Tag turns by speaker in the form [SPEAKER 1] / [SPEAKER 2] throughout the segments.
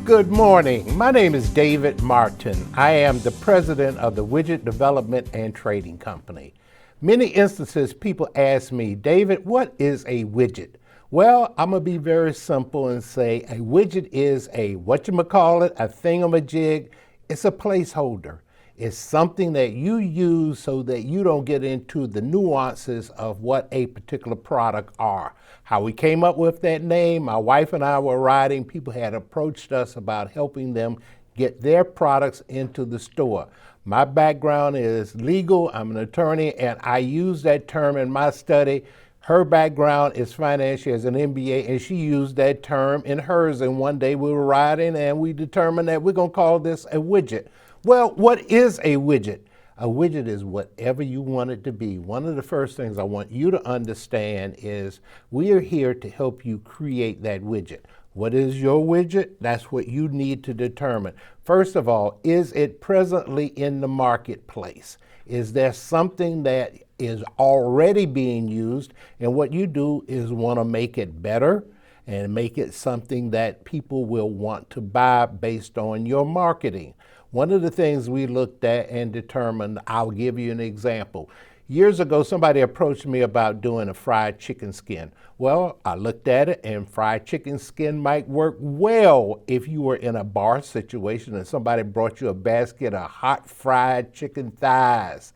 [SPEAKER 1] Good morning. My name is David Martin. I am the president of the Widget Development and Trading Company. Many instances people ask me, David, what is a widget? Well, I'm going to be very simple and say a widget is a whatchamacallit, a thingamajig. It's a placeholder. It's something that you use so that you don't get into the nuances of what a particular product are. How we came up with that name, my wife and I were riding, people had approached us about helping them get their products into the store. My background is legal, I'm an attorney, and I use that term in my study. Her background is finance, she has an MBA, and she used that term in hers, and one day we were riding and we determined that we're gonna call this a widget. Well, what is a widget? A widget is whatever you want it to be. One of the first things I want you to understand is we are here to help you create that widget. What is your widget? That's what you need to determine. First of all, is it presently in the marketplace? Is there something that is already being used? And what you do is want to make it better and make it something that people will want to buy based on your marketing. One of the things we looked at and determined, I'll give you an example. Years ago, somebody approached me about doing a fried chicken skin. Well, I looked at it and fried chicken skin might work well if you were in a bar situation and somebody brought you a basket of hot fried chicken thighs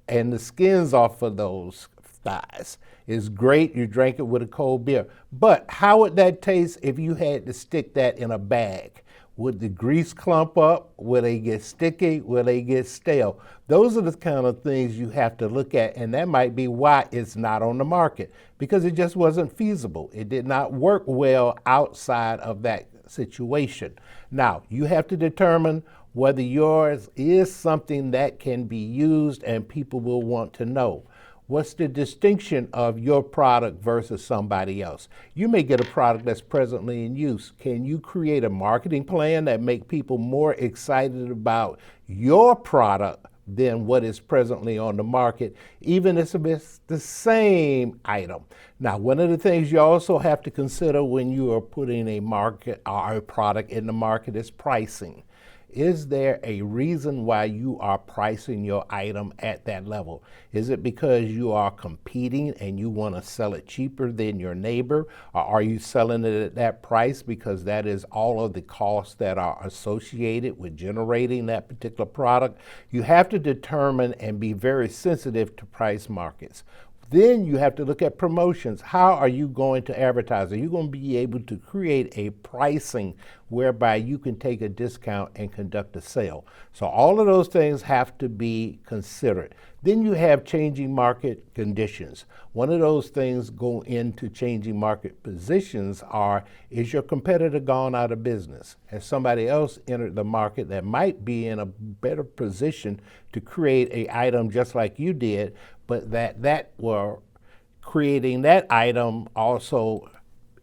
[SPEAKER 1] and the skins off of those thighs. It's great, you drink it with a cold beer. But how would that taste if you had to stick that in a bag? Would the grease clump up? Will they get sticky? Will they get stale? Those are the kind of things you have to look at, and that might be why it's not on the market, because it just wasn't feasible. It did not work well outside of that situation. Now, you have to determine whether yours is something that can be used and people will want to know. What's the distinction of your product versus somebody else? You may get a product that's presently in use. Can you create a marketing plan that make people more excited about your product than what is presently on the market, even if it's the same item? Now, one of the things you also have to consider when you are putting a market or a product in the market is pricing. Is there a reason why you are pricing your item at that level? Is it because you are competing and you want to sell it cheaper than your neighbor? Or are you selling it at that price because that is all of the costs that are associated with generating that particular product? You have to determine and be very sensitive to price markets. Then you have to look at promotions. How are you going to advertise? Are you going to be able to create a pricing whereby you can take a discount and conduct a sale? So all of those things have to be considered. Then you have changing market conditions. One of those things go into changing market positions are, is your competitor gone out of business? Has somebody else entered the market that might be in a better position to create an item just like you did, but that were creating that item also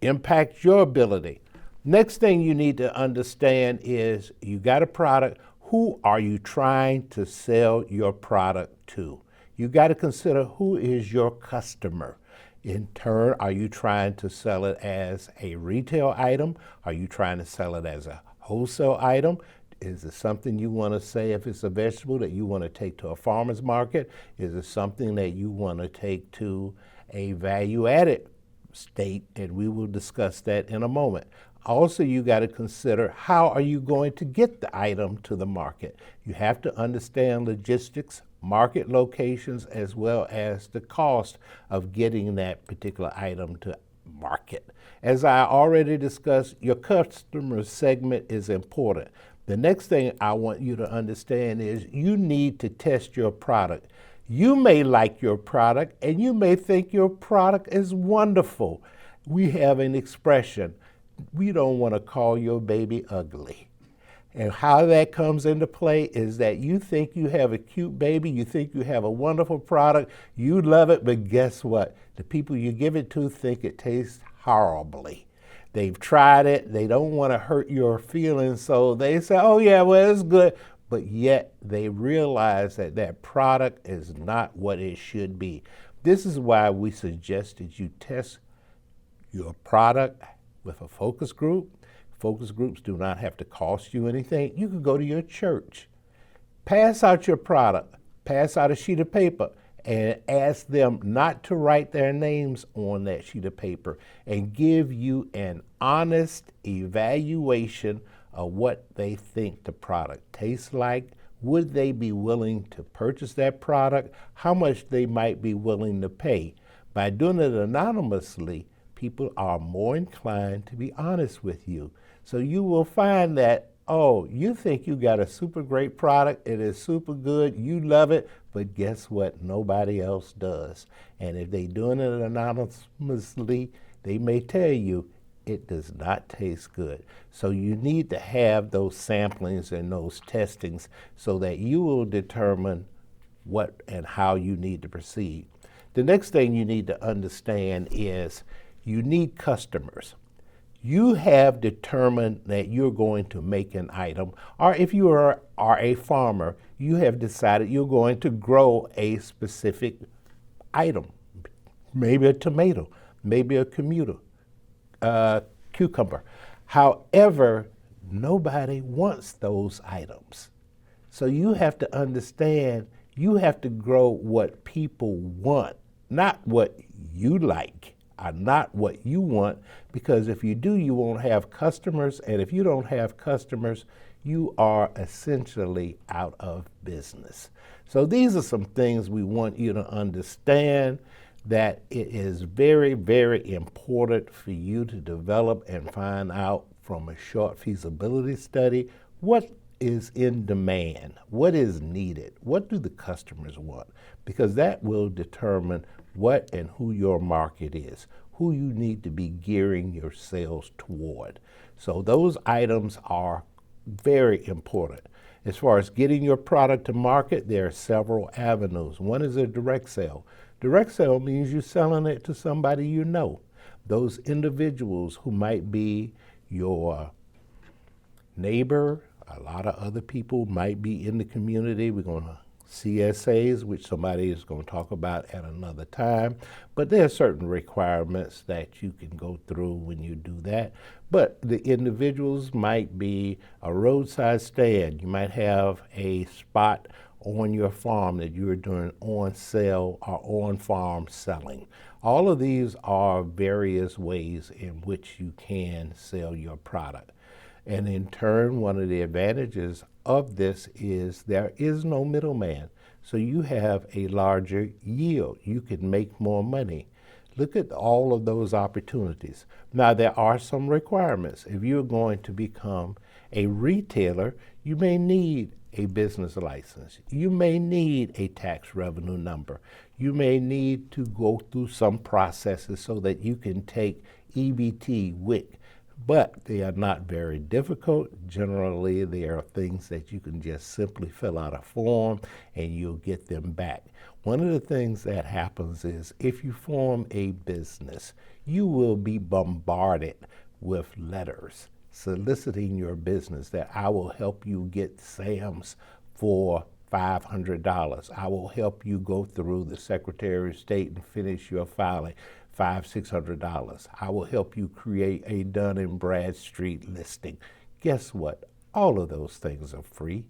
[SPEAKER 1] impacts your ability? Next thing you need to understand is you got a product. Who are you trying to sell your product to? You got to consider who is your customer. In turn, are you trying to sell it as a retail item? Are you trying to sell it as a wholesale item? Is it something you want to say, if it's a vegetable, that you want to take to a farmer's market? Is it something that you want to take to a value-added state? And we will discuss that in a moment. Also, you got to consider, how are you going to get the item to the market? You have to understand logistics, market locations, as well as the cost of getting that particular item to market. As I already discussed, your customer segment is important. The next thing I want you to understand is you need to test your product. You may like your product and you may think your product is wonderful. We have an expression, we don't want to call your baby ugly. And how that comes into play is that you think you have a cute baby, you think you have a wonderful product, you love it, but guess what? The people you give it to think it tastes horribly. They've tried it, they don't want to hurt your feelings, so they say, oh yeah, well, it's good. But yet they realize that that product is not what it should be. This is why we suggest that you test your product with a focus group. Focus groups do not have to cost you anything. You can go to your church, pass out your product, pass out a sheet of paper, and ask them not to write their names on that sheet of paper, and give you an honest evaluation of what they think the product tastes like. Would they be willing to purchase that product? How much they might be willing to pay. By doing it anonymously, people are more inclined to be honest with you. So you will find that, oh, you think you got a super great product, it is super good, you love it, but guess what? Nobody else does. And if they're doing it anonymously, they may tell you it does not taste good. So you need to have those samplings and those testings so that you will determine what and how you need to proceed. The next thing you need to understand is you need customers. You have determined that you're going to make an item, or if you are a farmer, you have decided you're going to grow a specific item, maybe a tomato, maybe a cucumber. However, nobody wants those items. So you have to understand, you have to grow what people want, not what you like, or not what you want, because if you do, you won't have customers, and if you don't have customers, you are essentially out of business. So these are some things we want you to understand, that it is very, very important for you to develop and find out from a short feasibility study what is in demand, what is needed, what do the customers want, because that will determine what and who your market is, who you need to be gearing your sales toward. So those items are very important. As far as getting your product to market, there are several avenues. One is a direct sale. Direct sale means you're selling it to somebody you know. Those individuals who might be your neighbor, a lot of other people might be in the community. We're going to CSAs, which somebody is going to talk about at another time. But there are certain requirements that you can go through when you do that. But the individuals might be a roadside stand. You might have a spot on your farm that you're doing on sale or on farm selling. All of these are various ways in which you can sell your product. And in turn, one of the advantages of this is there is no middleman. So you have a larger yield. You can make more money. Look at all of those opportunities. Now, there are some requirements. If you're going to become a retailer, you may need a business license. You may need a tax revenue number. You may need to go through some processes so that you can take EBT, WIC, but they are not very difficult. Generally, there are things that you can just simply fill out a form and you'll get them back. One of the things that happens is if you form a business, you will be bombarded with letters soliciting your business that I will help you get Sam's for $500. I will help you go through the Secretary of State and finish your filing, $500-600. I will help you create a Dun & Bradstreet listing. Guess what? All of those things are free.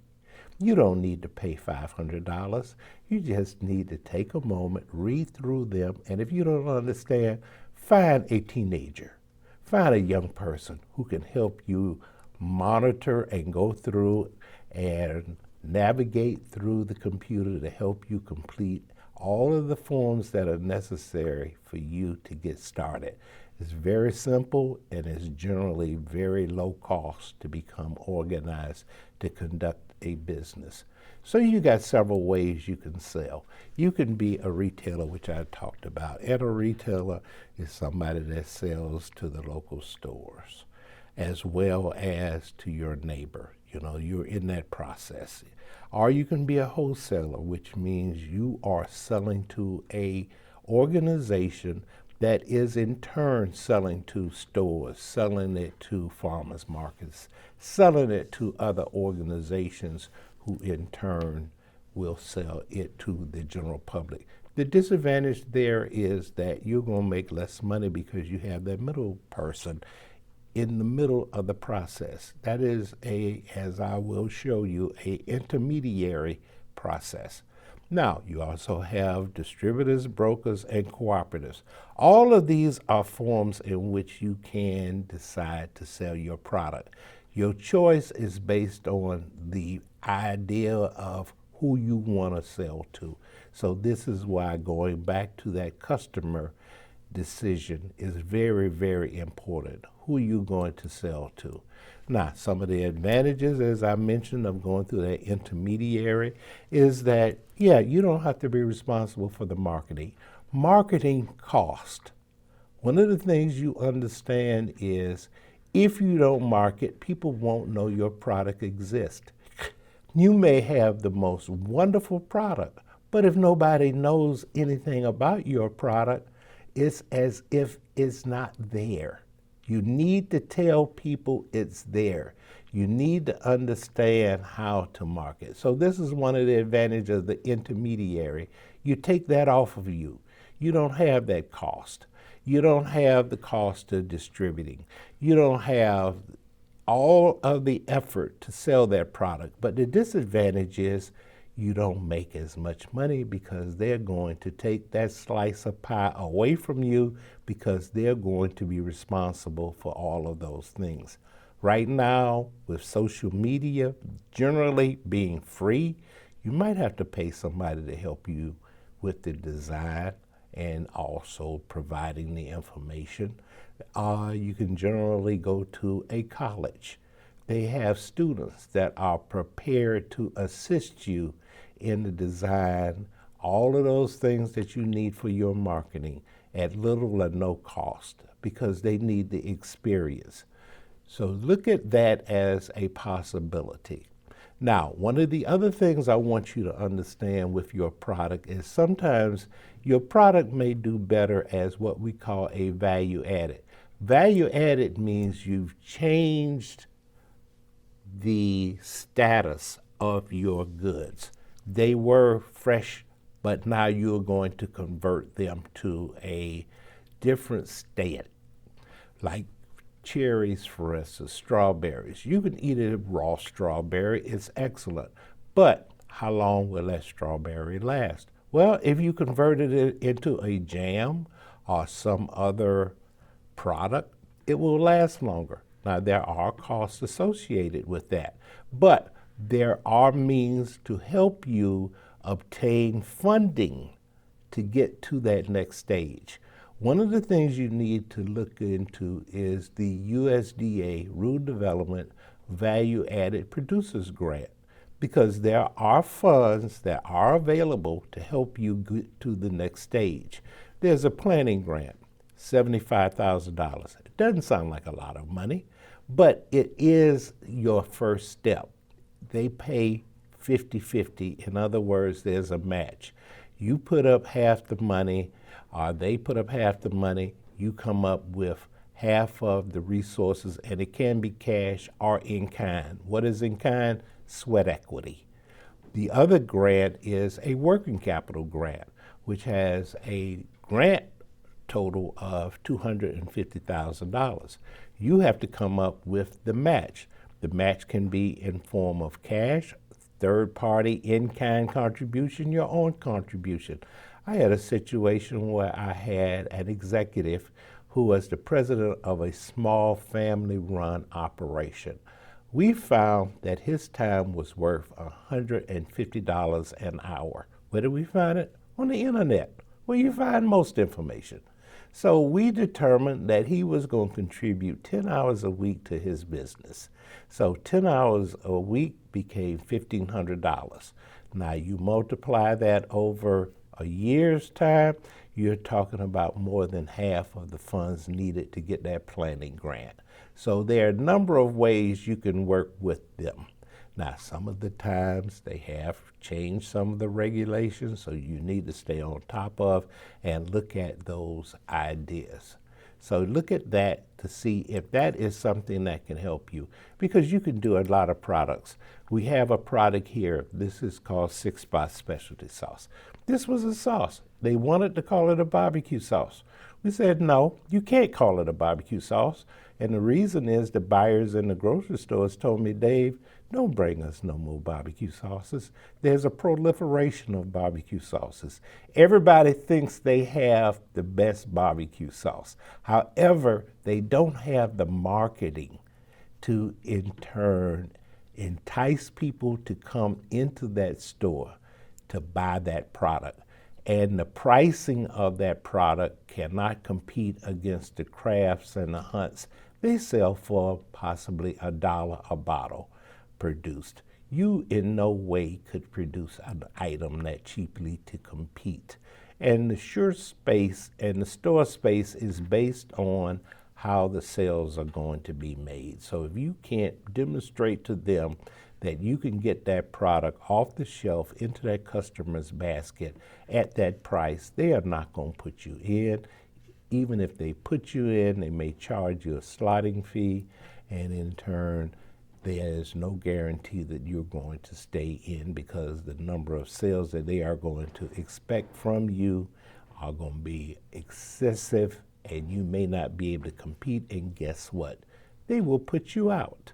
[SPEAKER 1] You don't need to pay $500. You just need to take a moment, read through them, and if you don't understand, find a teenager. Find a young person who can help you monitor and go through and navigate through the computer to help you complete all of the forms that are necessary for you to get started. It's very simple and it's generally very low cost to become organized to conduct a business. So you got several ways you can sell. You can be a retailer, which I talked about, and a retailer is somebody that sells to the local stores as well as to your neighbor. You know, you're in that process. Or you can be a wholesaler, which means you are selling to a organization that is in turn selling to stores, selling it to farmers markets, selling it to other organizations who in turn will sell it to the general public. The disadvantage there is that you're going to make less money because you have that middle person in the middle of the process. That is as I will show you, a intermediary process. Now, you also have distributors, brokers, and cooperatives. All of these are forms in which you can decide to sell your product. Your choice is based on the idea of who you want to sell to. So this is why going back to that customer decision is very, very important. Who are you going to sell to? Now, some of the advantages, as I mentioned, of going through that intermediary is that, yeah, you don't have to be responsible for the marketing. Marketing cost. One of the things you understand is if you don't market, people won't know your product exists. You may have the most wonderful product, but if nobody knows anything about your product, it's as if it's not there. You need to tell people it's there. You need to understand how to market. So this is one of the advantages of the intermediary. You take that off of you. You don't have that cost. You don't have the cost of distributing. You don't have all of the effort to sell that product. But the disadvantage is you don't make as much money because they're going to take that slice of pie away from you because they're going to be responsible for all of those things. Right now, with social media generally being free, you might have to pay somebody to help you with the design and also providing the information. You can generally go to a college. They have students that are prepared to assist you in the design, all of those things that you need for your marketing at little or no cost because they need the experience. So look at that as a possibility. Now, one of the other things I want you to understand with your product is sometimes your product may do better as what we call a value added. Value added means you've changed the status of your goods. They were fresh, but now you're going to convert them to a different state, like cherries, for instance, strawberries. You can eat a raw strawberry, it's excellent, but how long will that strawberry last? Well, if you converted it into a jam or some other product, it will last longer. Now, there are costs associated with that, but there are means to help you obtain funding to get to that next stage. One of the things you need to look into is the USDA Rural Development Value Added Producers Grant, because there are funds that are available to help you get to the next stage. There's a planning grant, $75,000. It doesn't sound like a lot of money, but it is your first step. They pay 50-50. In other words, there's a match. You put up half the money, or they put up half the money, you come up with half of the resources, and it can be cash or in kind. What is in kind? Sweat equity. The other grant is a working capital grant, which has a grant total of $250,000. You have to come up with the match. The match can be in form of cash, third-party in-kind contribution, your own contribution. I had a situation where I had an executive who was the president of a small family-run operation. We found that his time was worth $150 an hour. Where did we find it? On the internet, where you find most information. So we determined that he was going to contribute 10 hours a week to his business. So 10 hours a week became $1,500. Now you multiply that over a year's time, you're talking about more than half of the funds needed to get that planning grant. So there are a number of ways you can work with them. Now, some of the times they have changed some of the regulations, so you need to stay on top of and look at those ideas. So look at that to see if that is something that can help you, because you can do a lot of products. We have a product here. This is called 6-Spot Specialty Sauce. This was a sauce. They wanted to call it a barbecue sauce. We said, no, you can't call it a barbecue sauce. And the reason is the buyers in the grocery stores told me, Dave, don't bring us no more barbecue sauces. There's a proliferation of barbecue sauces. Everybody thinks they have the best barbecue sauce. However, they don't have the marketing to, in turn, entice people to come into that store to buy that product. And the pricing of that product cannot compete against the Crafts and the Hunts. They sell for possibly $1 a bottle produced. You in no way could produce an item that cheaply to compete. And the sure space and the store space is based on how the sales are going to be made. So if you can't demonstrate to them that you can get that product off the shelf into that customer's basket at that price, they are not going to put you in. Even if they put you in, they may charge you a slotting fee, and in turn, there is no guarantee that you're going to stay in, because the number of sales that they are going to expect from you are going to be excessive, and you may not be able to compete, and guess what? They will put you out.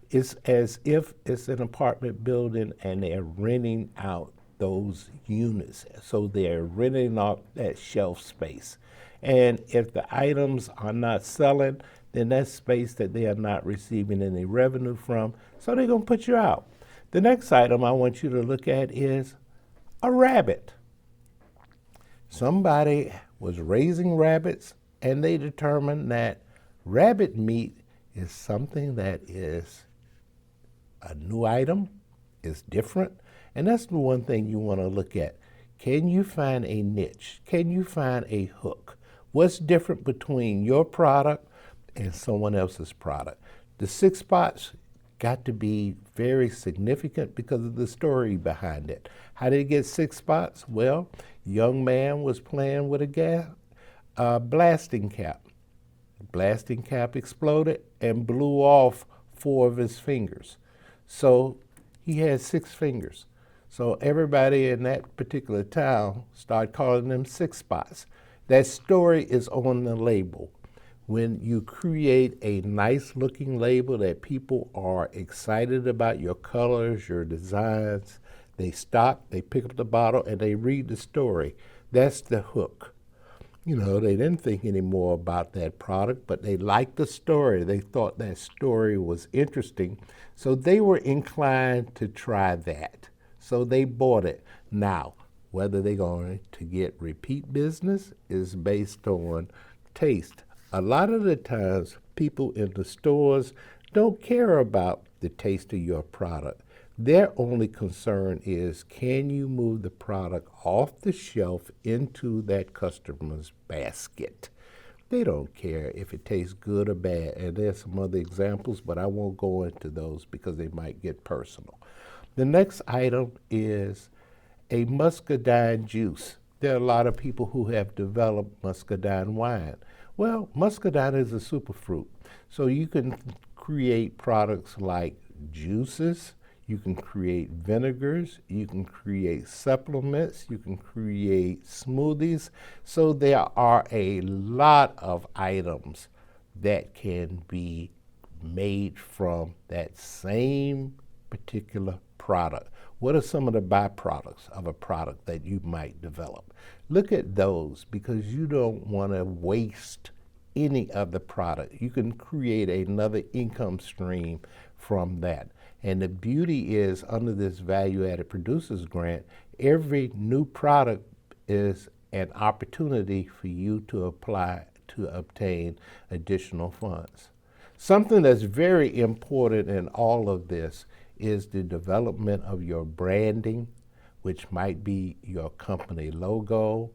[SPEAKER 1] It's as if it's an apartment building and they're renting out those units. So they're renting out that shelf space. And if the items are not selling, then that's space that they are not receiving any revenue from, so they're going to put you out. The next item I want you to look at is a rabbit. Somebody was raising rabbits, and they determined that rabbit meat is something that is a new item, is different, and that's the one thing you want to look at. Can you find a niche? Can you find a hook? What's different between your product and someone else's product? The 6 spots got to be very significant because of the story behind it. How did it get 6 spots? Well, young man was playing with a blasting cap. The blasting cap exploded and blew off 4 of his fingers. So he had 6 fingers. So everybody in that particular town started calling them 6 spots. That story is on the label. When you create a nice looking label that people are excited about, your colors, your designs, they stop, they pick up the bottle, and they read the story. That's the hook. You know, they didn't think any more about that product, but they liked the story. They thought that story was interesting, so they were inclined to try that. So they bought it. Now, whether they're going to get repeat business is based on taste. A lot of the times, people in the stores don't care about the taste of your product. Their only concern is, can you move the product off the shelf into that customer's basket? They don't care if it tastes good or bad. And there's some other examples, but I won't go into those because they might get personal. The next item is a muscadine juice. There are a lot of people who have developed muscadine wine. Well, muscadine is a superfruit, so you can create products like juices, you can create vinegars, you can create supplements, you can create smoothies. So there are a lot of items that can be made from that same particular product. What are some of the byproducts of a product that you might develop? Look at those, because you don't want to waste any of the product. You can create another income stream from that. And the beauty is, under this value-added producers grant, every new product is an opportunity for you to apply to obtain additional funds. Something that's very important in all of this is the development of your branding, which might be your company logo,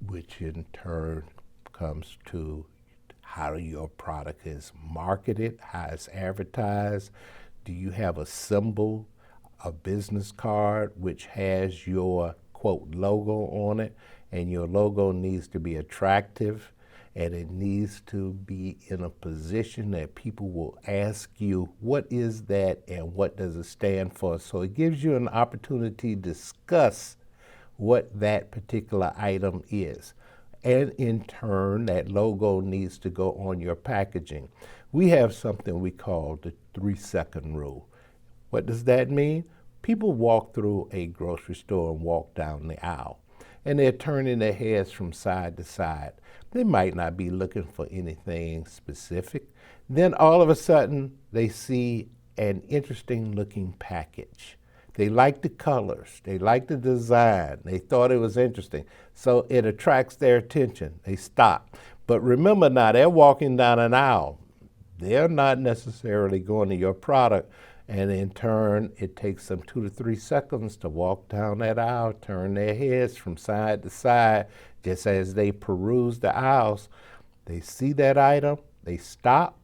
[SPEAKER 1] which in turn comes to how your product is marketed, how it's advertised. Do you have a symbol, a business card, which has your, quote, logo on it? And your logo needs to be attractive. and it needs to be in a position that people will ask you, what is that and what does it stand for? So it gives you an opportunity to discuss what that particular item is. And in turn, that logo needs to go on your packaging. We have something we call the 3-second rule. What does that mean? People walk through a grocery store and walk down the aisle, and they're turning their heads from side to side. They might not be looking for anything specific. Then all of a sudden, they see an interesting looking package. They like the colors, they like the design, they thought it was interesting. So it attracts their attention, they stop. But remember now, they're walking down an aisle. They're not necessarily going to your product, and in turn, it takes them 2 to 3 seconds to walk down that aisle, turn their heads from side to side. Just as they peruse the aisles, they see that item, they stop,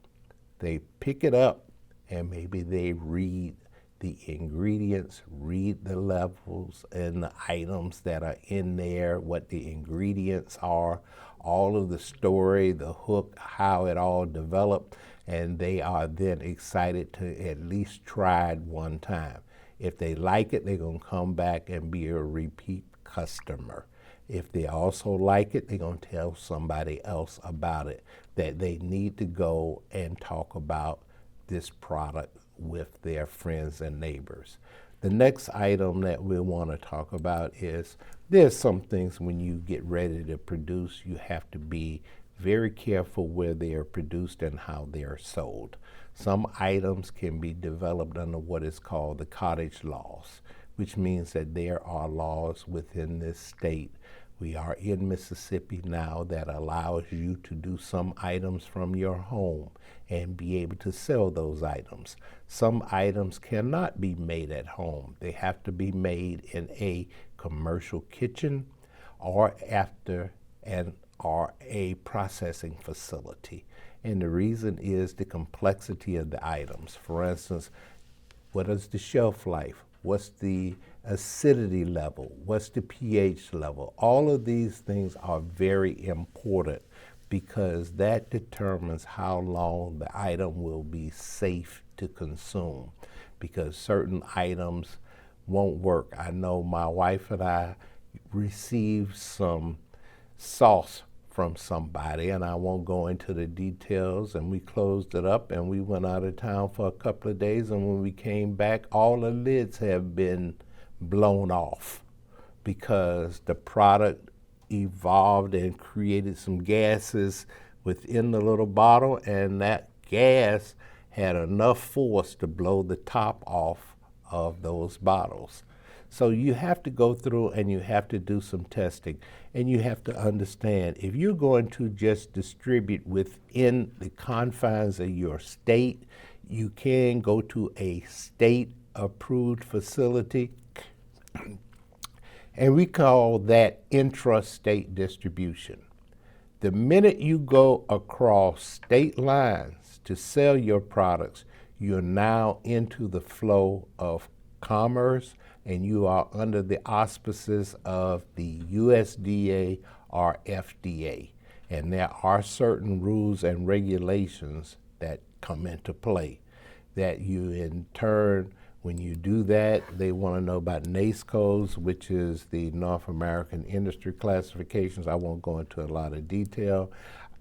[SPEAKER 1] they pick it up, and maybe they read the ingredients, read the levels and the items that are in there, what the ingredients are, all of the story, the hook, how it all developed, and they are then excited to at least try it one time. If they like it, they're going to come back and be a repeat customer. If they also like it, they're going to tell somebody else about it, that they need to go and talk about this product with their friends and neighbors. The next item that we want to talk about is there's some things when you get ready to produce, you have to be very careful where they are produced and how they are sold. Some items can be developed under what is called the cottage laws, which means that there are laws within this state. We are in Mississippi now that allows you to do some items from your home and be able to sell those items. Some items cannot be made at home. They have to be made in a commercial kitchen or or a processing facility. And the reason is the complexity of the items. For instance, what is the shelf life? What's the acidity level? What's the pH level? All of these things are very important because that determines how long the item will be safe to consume, because certain items won't work. I know my wife and I received some sauce from somebody, and I won't go into the details, and we closed it up and we went out of town for a couple of days, and when we came back, all the lids have been blown off because the product evolved and created some gases within the little bottle, and that gas had enough force to blow the top off of those bottles. So you have to go through and you have to do some testing, and you have to understand if you're going to just distribute within the confines of your state, you can go to a state approved facility, and we call that intrastate distribution. The minute you go across state lines to sell your products, you're now into the flow of commerce, and you are under the auspices of the USDA or FDA. And there are certain rules and regulations that come into play that you in turn, when you do that, they want to know about NACE codes, which is the North American Industry Classifications. I won't go into a lot of detail.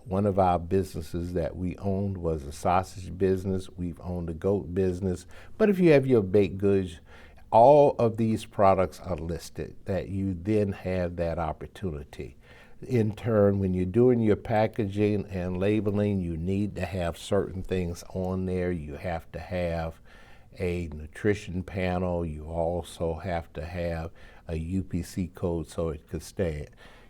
[SPEAKER 1] One of our businesses that we owned was a sausage business. We've owned a goat business. But if you have your baked goods, all of these products are listed, that you then have that opportunity. In turn, when you're doing your packaging and labeling, you need to have certain things on there. You have to have a nutrition panel. You also have to have a UPC code so it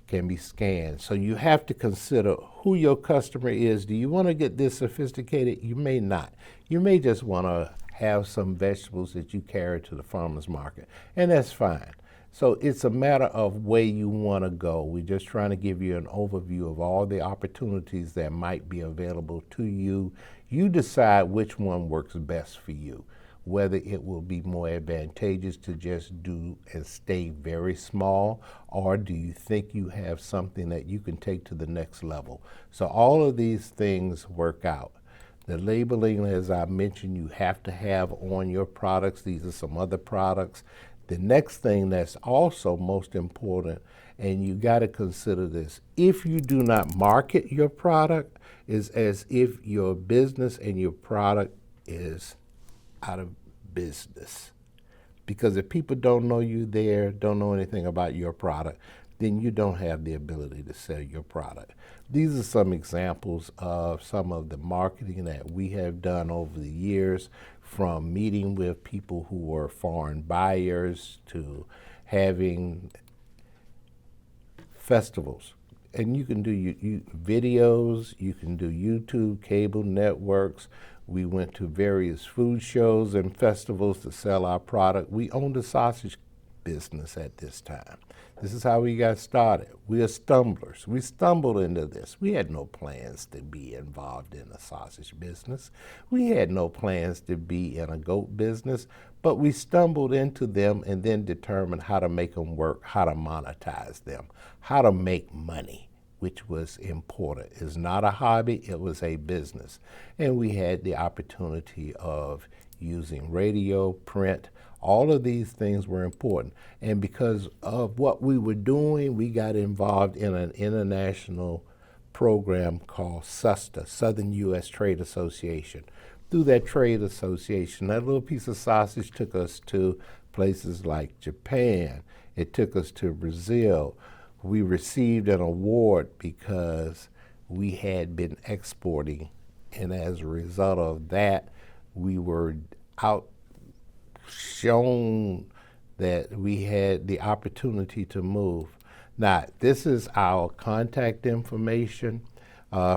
[SPEAKER 1] can be scanned. So you have to consider who your customer is. Do you want to get this sophisticated? You may not. You may just want to have some vegetables that you carry to the farmer's market, and that's fine. So it's a matter of where you want to go. We're just trying to give you an overview of all the opportunities that might be available to you. You decide which one works best for you. whether it will be more advantageous to just do and stay very small, or do you think you have something that you can take to the next level? So all of these things work out. The labeling, as I mentioned, you have to have on your products. These are some other products. The next thing that's also most important, and you got to consider this, if you do not market your product, is as if your business and your product is out of business. Because if people don't know you there, don't know anything about your product, then you don't have the ability to sell your product. These are some examples of some of the marketing that we have done over the years, from meeting with people who were foreign buyers to having festivals. And you can do videos, you can do YouTube, cable networks. We went to various food shows and festivals to sell our product. We owned a sausage business at this time. This is how we got started. We are stumblers. We stumbled into this. We had no plans to be involved in a sausage business. We had no plans to be in a goat business, but we stumbled into them and then determined how to make them work, how to monetize them, how to make money, which was important. It's not a hobby, it was a business. And we had the opportunity of using radio, print. All of these things were important. And because of what we were doing, we got involved in an international program called SUSTA, Southern U.S. Trade Association. Through that trade association, that little piece of sausage took us to places like Japan. It took us to Brazil. We received an award because we had been exporting, and as a result of that, we were shown that we had the opportunity to move. Now, this is our contact information.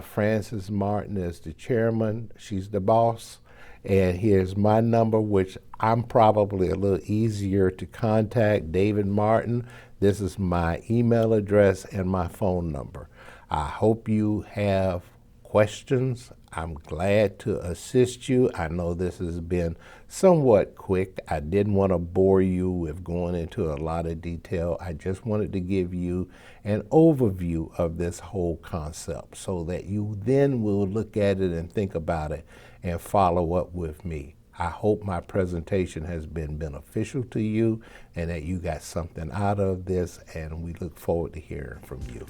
[SPEAKER 1] Frances Martin is the chairman. She's the boss. And here's my number, which I'm probably a little easier to contact, David Martin. This is my email address and my phone number. I hope you have questions. I'm glad to assist you. I know this has been somewhat quick. I didn't want to bore you with going into a lot of detail. I just wanted to give you an overview of this whole concept so that you then will look at it and think about it and follow up with me. I hope my presentation has been beneficial to you and that you got something out of this, and we look forward to hearing from you.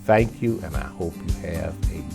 [SPEAKER 1] Thank you, and I hope you have a